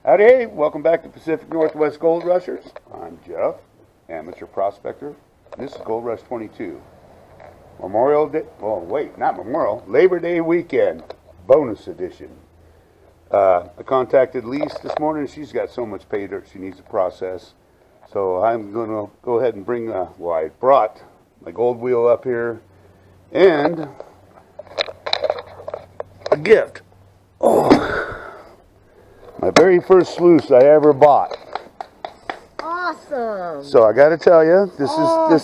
Howdy, hey, welcome back to Pacific Northwest Gold Rushers. I'm Jeff, amateur prospector. This is Gold Rush 22. Memorial Day, well, wait, not Memorial, Labor Day weekend, bonus edition. I contacted Lise this morning. She's got so much pay dirt she needs to process. So I'm going to go ahead and bring, I brought my gold wheel up here and a gift. Oh. My very first sluice I ever bought. Awesome. So I got to tell you, this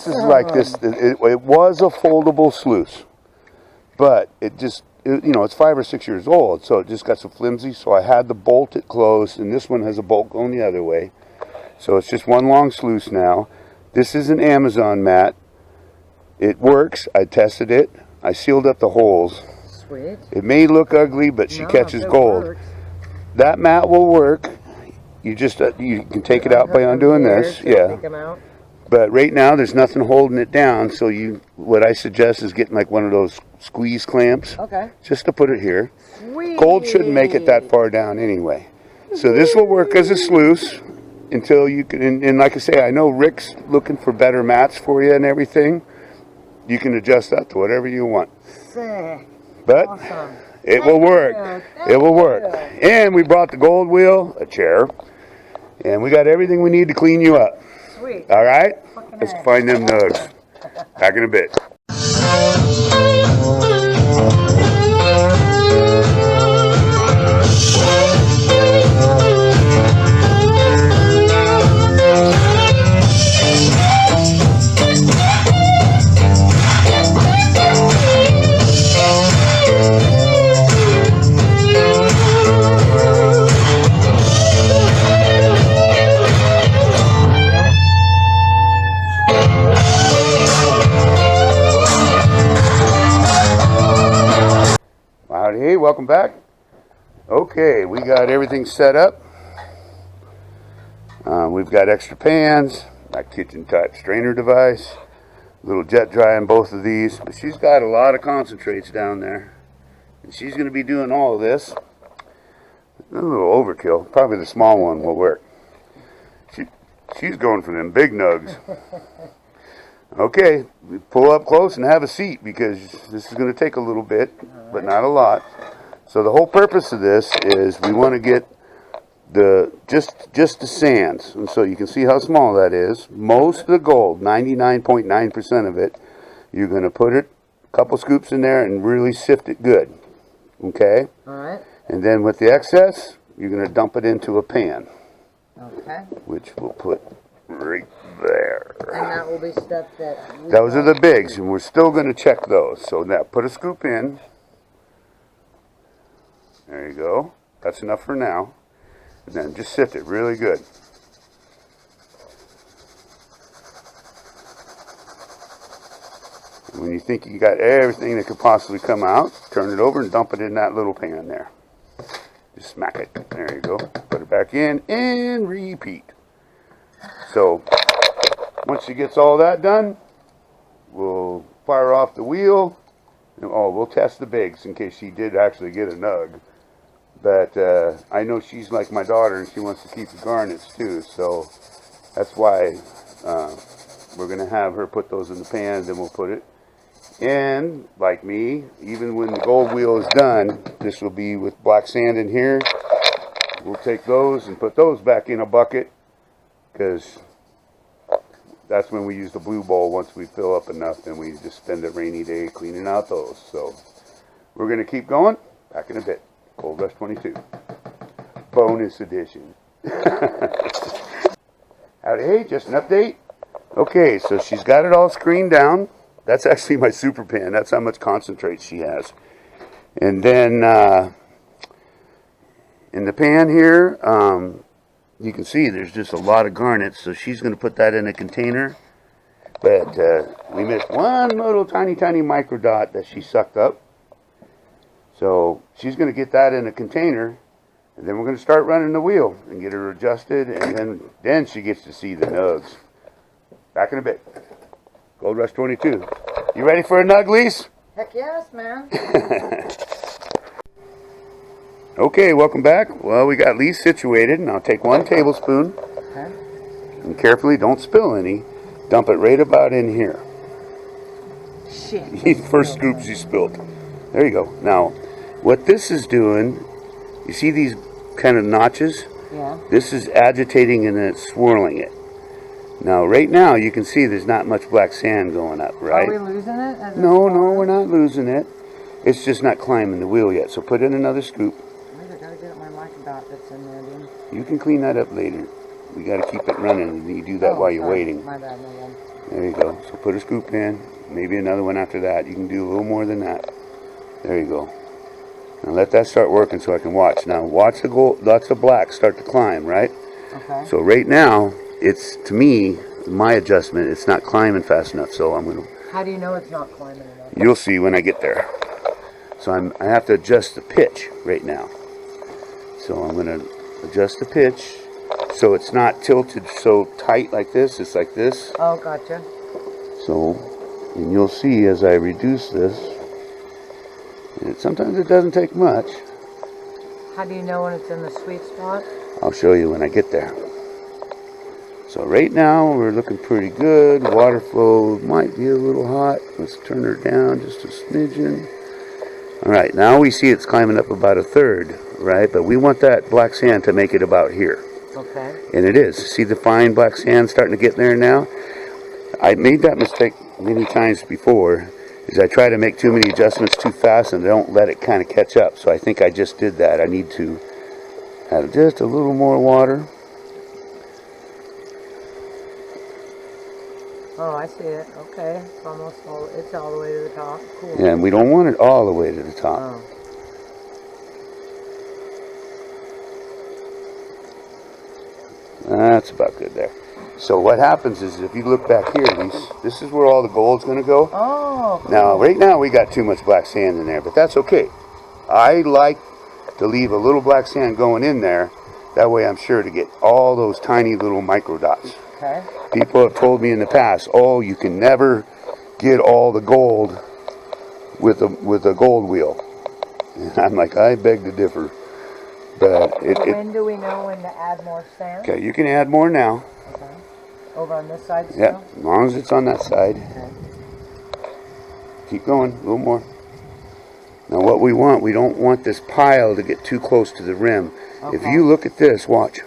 is like this. It was a foldable sluice, but it's 5 or 6 years old, so it just got so flimsy. So I had to bolt it closed, and this one has a bolt going the other way. So it's just one long sluice now. This is an Amazon mat. It works. I tested it. I sealed up the holes. Sweet. It may look ugly, but she catches gold. Works. That mat will work. You just you can take it out by undoing this, yeah. But right now there's nothing holding it down, so what I suggest is getting like one of those squeeze clamps. Okay. Just to put it here. Sweet. Gold shouldn't make it that far down anyway. So this will work as a sluice until you can. And like I say, I know Rick's looking for better mats for you and everything. You can adjust that to whatever you want. Sick. But. Awesome. It will work. It will work. And we brought the gold wheel, a chair, and we got everything we need to clean you up. Sweet. All right? Let's find them nugs. Back in a bit. Hey, welcome back. Okay, we got everything set up. We've got extra pans, my kitchen type strainer device, little jet dry in both of these, but she's got a lot of concentrates down there, and she's going to be doing all of this. A little overkill. Probably the small one will work. She's going for them big nugs. Okay, pull up close and have a seat because this is going to take a little bit, but not a lot. So the whole purpose of this is we want to get just the sands, and so you can see how small that is. Most of the gold, 99.9% of it, you're going to put it a couple scoops in there and really sift it good. Okay. All right. And then with the excess, you're going to dump it into a pan. Okay. Which we'll put right there. And that will be stuff that those are the bigs, and we're still going to check those. So now put a scoop in. There you go. That's enough for now. And then just sift it really good. And when you think you got everything that could possibly come out, turn it over and dump it in that little pan there. Just smack it. There you go. Put it back in and repeat. So once she gets all that done, we'll fire off the wheel. We'll test the bigs in case she did actually get a nug. But I know she's like my daughter and she wants to keep the garnets too. So that's why we're going to have her put those in the pan, then we'll put it. And like me, even when the gold wheel is done, this will be with black sand in here. We'll take those and put those back in a bucket, because that's when we use the blue bowl. Once we fill up enough, then we just spend a rainy day cleaning out those. So we're going to keep going. Back in a bit. Gold Rush 22. Bonus edition. Howdy, hey, just an update. Okay, so she's got it all screened down. That's actually my super pan. That's how much concentrate she has. And then in the pan here, you can see there's just a lot of garnets, so she's going to put that in a container. But we missed one little tiny micro dot that she sucked up. So she's going to get that in a container, and then we're going to start running the wheel and get her adjusted, and then she gets to see the nugs. Back in a bit. Gold Rush 22. You ready for a nug, Lise? Heck yes, man. Okay, welcome back. Well, we got Lise situated, and I'll take 1 tablespoon, Okay. and carefully, don't spill any. Dump it right about in here. Shit. First scoops you spilled. There you go. Now, what this is doing, you see these kind of notches? Yeah. This is agitating and it's swirling it. Now, right now, you can see there's not much black sand going up, right? Are we losing it? As No, we're not losing it. It's just not climbing the wheel yet. So put in another scoop. I gotta get my mic dot that's in there, dude. You can clean that up later. We got to keep it running, and you do that while you're waiting. My bad. There you go. So put a scoop in. Maybe another one after that. You can do a little more than that. There you go. Now let that start working so I can watch. Now watch the gold, lots of black start to climb, right? Okay. So right now, it's, to me, my adjustment, it's not climbing fast enough. So I'm going to... How do you know it's not climbing enough? You'll see when I get there. So I have to adjust the pitch right now. So I'm going to adjust the pitch so it's not tilted so tight like this. It's like this. Oh, gotcha. So, and you'll see as I reduce this, sometimes it doesn't take much. How do you know when it's in the sweet spot? I'll show you when I get there. So right now we're looking pretty good. Water flow might be a little hot. Let's turn her down just a smidgen. Alright, now we see it's climbing up about 1/3, right? But we want that black sand to make it about here. Okay. And it is. See the fine black sand starting to get there now? I made that mistake many times before, is I try to make too many adjustments too fast and don't let it kind of catch up. So I think I just did that. I need to add just a little more water. Oh, I see it. Okay. It's almost all, it's all the way to the top. Cool. And we don't want it all the way to the top. Oh. That's about good there. So what happens is, if you look back here, this is where all the gold's going to go. Oh, cool. Now, right now we got too much black sand in there, but that's okay. I like to leave a little black sand going in there. That way I'm sure to get all those tiny little micro dots. Okay. People have told me in the past, oh, you can never get all the gold with a gold wheel. And I'm like, I beg to differ. But when do we know when to add more sand? Okay, you can add more now. Okay. Over on this side still? Yeah, as long as it's on that side. Okay. Keep going, a little more. Now what we don't want this pile to get too close to the rim. Okay. If you look at this, watch.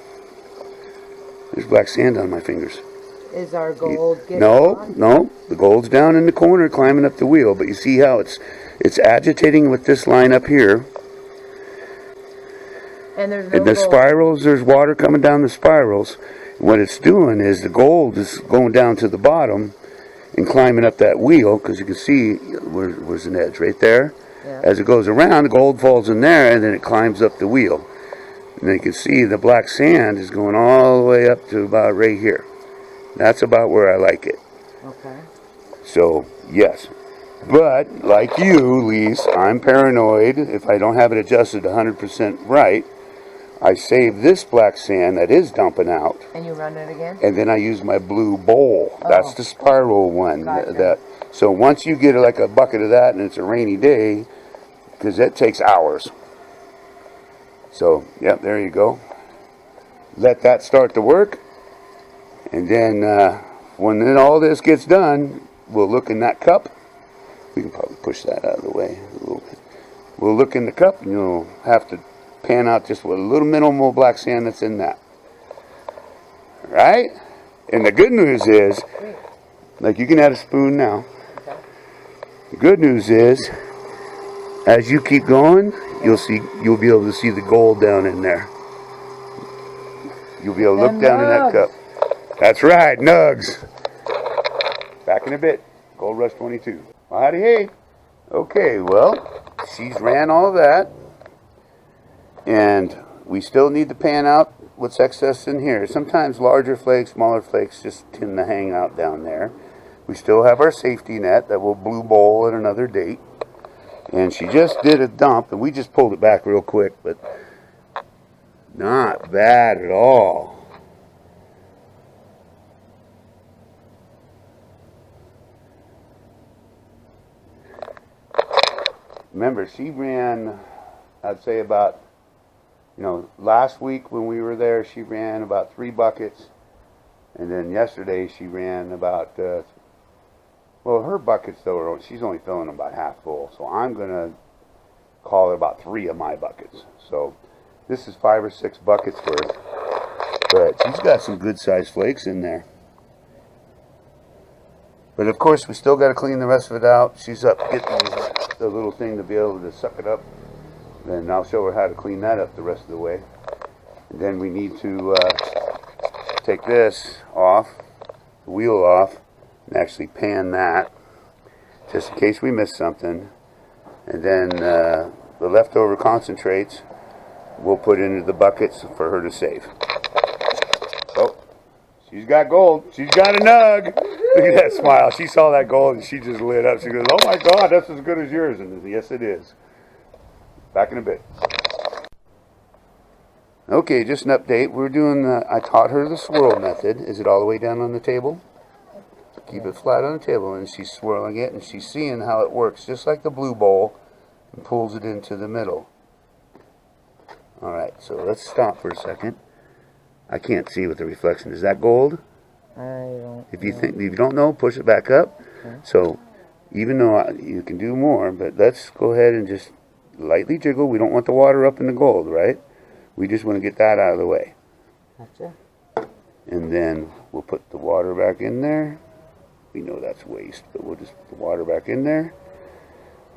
There's black sand on my fingers. Is our gold getting No, on? no. The gold's down in the corner climbing up the wheel. But you see how it's agitating with this line up here. And there's no And the gold. spirals, there's water coming down the spirals. What it's doing is the gold is going down to the bottom and climbing up that wheel, because you can see where's an edge right there. Yeah. As it goes around, the gold falls in there and then it climbs up the wheel. And then you can see the black sand is going all the way up to about right here. That's about where I like it. Okay. So, yes. But, like you, Lise, I'm paranoid. If I don't have it adjusted 100% right, I save this black sand that is dumping out. And you run it again? And then I use my blue bowl. Oh. That's the spiral one. Gotcha. So once you get like a bucket of that and it's a rainy day, because that takes hours. So, yep, there you go. Let that start to work. And then when all this gets done, we'll look in that cup. We can probably push that out of the way a little bit. We'll look in the cup and you'll have to pan out just what a little minimal black sand that's in that. Right? And the good news is, like, you can add a spoon now. Okay. The good news is, as you keep going, you'll be able to see the gold down in there. You'll be able to look down in that cup. That's right, nugs. Back in a bit. Gold Rush 22. Well, howdy hey. Okay, well, she's ran all of that. And we still need to pan out what's excess in here. Sometimes larger flakes, smaller flakes just tend to hang out down there. We still have our safety net that we'll blue bowl at another date. And she just did a dump, and we just pulled it back real quick, but not bad at all. Remember, she ran, I'd say about You know, last week when we were there, she ran about 3 buckets. And then yesterday she ran about, well, her buckets, though, she's only filling them about half full. So I'm going to call it about 3 of my buckets. So this is 5 or 6 buckets worth. But she's got some good-sized flakes in there. But, of course, we still got to clean the rest of it out. She's up getting the little thing to be able to suck it up. Then I'll show her how to clean that up the rest of the way. And then we need to take this off, the wheel off, and actually pan that, just in case we miss something. And then the leftover concentrates we'll put into the buckets for her to save. Oh, she's got gold. She's got a nug. Look at that smile. She saw that gold and she just lit up. She goes, oh my God, that's as good as yours. And yes, it is. Back in a bit. Okay, just an update. We're doing I taught her the swirl method. Is it all the way down on the table? Keep it flat on the table, and she's swirling it, and she's seeing how it works, just like the blue bowl, and pulls it into the middle. Alright, so let's stop for a second. I can't see with the reflection. Is that gold? I don't If you don't know, push it back up. Okay. So, even though you can do more, but let's go ahead and just lightly jiggle. We don't want the water up in the gold, right? We just want to get that out of the way. Gotcha. And then we'll put the water back in there. We know that's waste, but we'll just put the water back in there.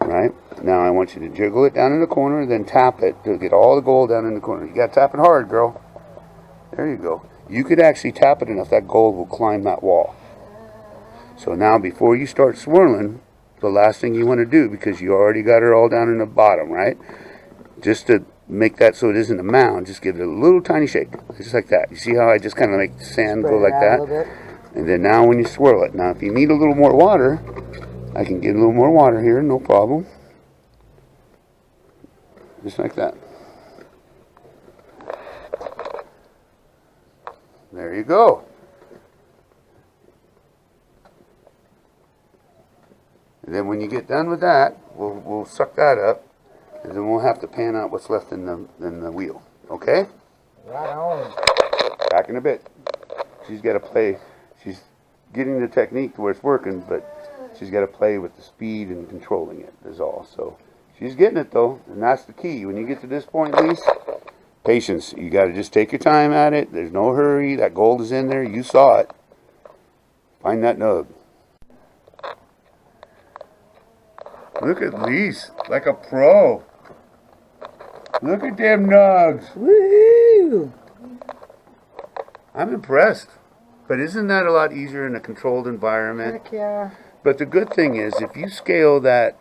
Right? Now I want you to jiggle it down in the corner, then tap it to get all the gold down in the corner. You got to tap it hard, girl. There you go. You could actually tap it enough that gold will climb that wall. So now before you start swirling, the last thing you want to do, because you already got her all down in the bottom, right? Just to make that so it isn't a mound, just give it a little tiny shake. Just like that. You see how I just kind of make the sand go like that? And then now when you swirl it, now if you need a little more water, I can get a little more water here, no problem. Just like that. There you go. And then when you get done with that, we'll suck that up, and then we'll have to pan out what's left in the wheel. Okay? Right on. Back in a bit. She's got to play. She's getting the technique to where it's working, but she's got to play with the speed and controlling it, is all. So she's getting it, though, and that's the key. When you get to this point, Lise, patience. You got to just take your time at it. There's no hurry. That gold is in there. You saw it. Find that nug. Look at Lise, like a pro. Look at them nugs. Woohoo! I'm impressed. But isn't that a lot easier in a controlled environment? Heck yeah. But the good thing is, if you scale that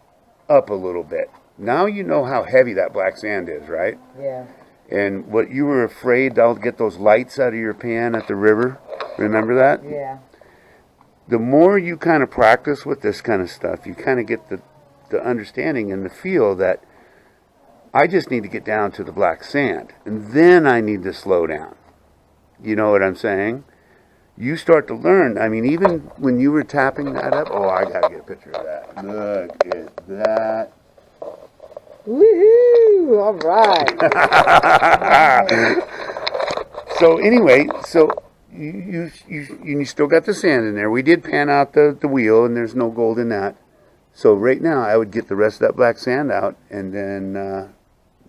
up a little bit, now you know how heavy that black sand is, right? Yeah. And what you were afraid I'll get those lights out of your pan at the river. Remember that? Yeah. The more you kind of practice with this kind of stuff, you kind of get the understanding and the feel that I just need to get down to the black sand. And then I need to slow down. You know what I'm saying? You start to learn. I mean, even when you were tapping that up, oh, I got to get a picture of that. Look at that. Woohoo! All right. So anyway, so you still got the sand in there. We did pan out the wheel, and there's no gold in that. So right now, I would get the rest of that black sand out, and then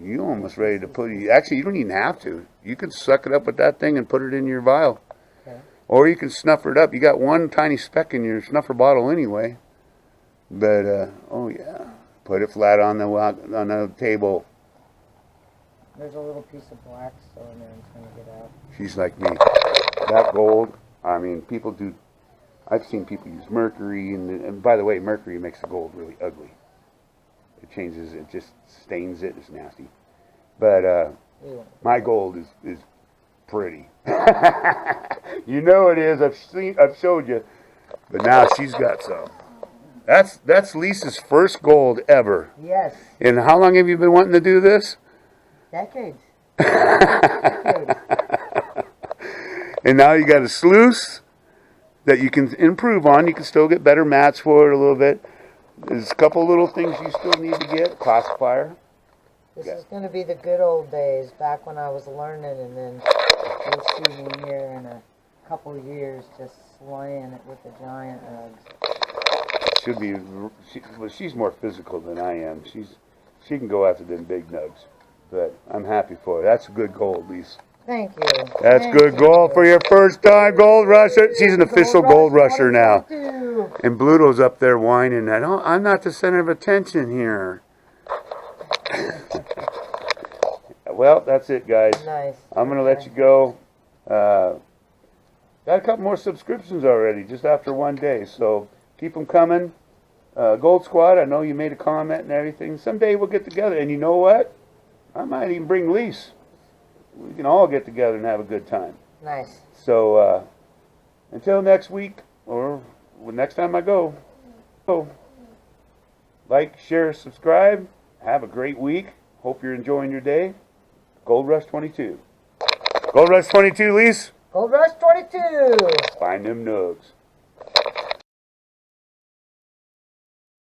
you're almost ready to put it. Actually, you don't even have to. You can suck it up with that thing and put it in your vial. Okay. Or you can snuffer it up. You got one tiny speck in your snuffer bottle anyway. But, oh yeah. Put it flat on the table. There's a little piece of black still in there I'm trying to get out. She's like me. That gold, I mean, people do... I've seen people use mercury, and by the way, mercury makes the gold really ugly. It changes, it just stains it. It's nasty. But my gold is pretty. You know it is. I've showed you. But now she's got some. That's Lisa's first gold ever. Yes. And how long have you been wanting to do this? Decades. And now you got a sluice that you can improve on. You can still get better mats for it a little bit. There's a couple little things you still need to get. Classifier. This is going to be the good old days, back when I was learning, and then you'll see me here in a couple of years just slaying it with the giant nugs. Should be. Well, she's more physical than I am. She can go after them big nugs, but I'm happy for her. That's a good goal, Lise. Thank you. That's good goal for your first time gold rusher. She's an official gold rusher now. And Bluto's up there whining. I'm not the center of attention here. Well, that's it, guys. Nice. I'm going to let you go. Got a couple more subscriptions already, just after one day. So keep them coming. Gold Squad, I know you made a comment and everything. Someday we'll get together. And you know what? I might even bring Lise. We can all get together and have a good time. Nice. So until next week, or next time I go, like, share, subscribe. Have a great week. Hope you're enjoying your day. Gold Rush 22. Gold Rush 22, Lise. Gold Rush 22. Find them nugs.